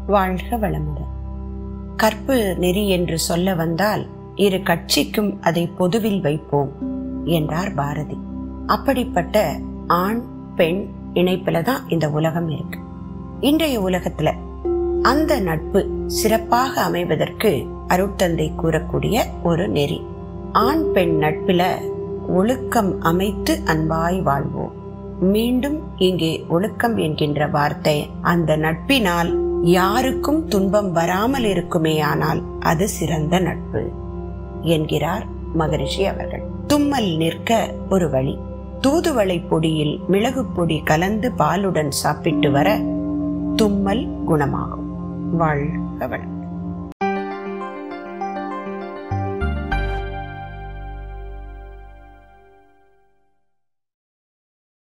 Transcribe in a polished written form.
வாழ்க வளமுடன். கற்பு நெறி என்று சொல்ல வந்தால் இரு கட்சிக்கும் அதை பொதுவில் வைப்போம் என்றார் பாரதி. அப்படிப்பட்ட ஆண் பெண் இணைப்புல தான் இந்த உலகம் இருக்கு. இன்றைய உலகத்துல அந்த நட்பு சிறப்பாக அமைவதற்கு அருட்தந்தை கூறக்கூடிய ஒரு நெறி. ஆண் பெண் நட்புல ஒழுக்கம் அமைத்து அன்பாய் வாழ்வோம். மீண்டும் இங்கே ஒழுக்கம் என்கின்ற வார்த்தை அந்த நட்பினால் யாருக்கும் துன்பம் வராமல் இருக்குமேயானால் அது சிறந்த நட்பு என்கிறார் மகரிஷி அவர்கள். தும்மல் நிற்க ஒரு வழி. தூதுவளை பொடியில் மிளகு பொடி கலந்து பாலுடன் சாப்பிட்டு வர தும்மல் குணமாகும். வாழ்க வளமுடன்.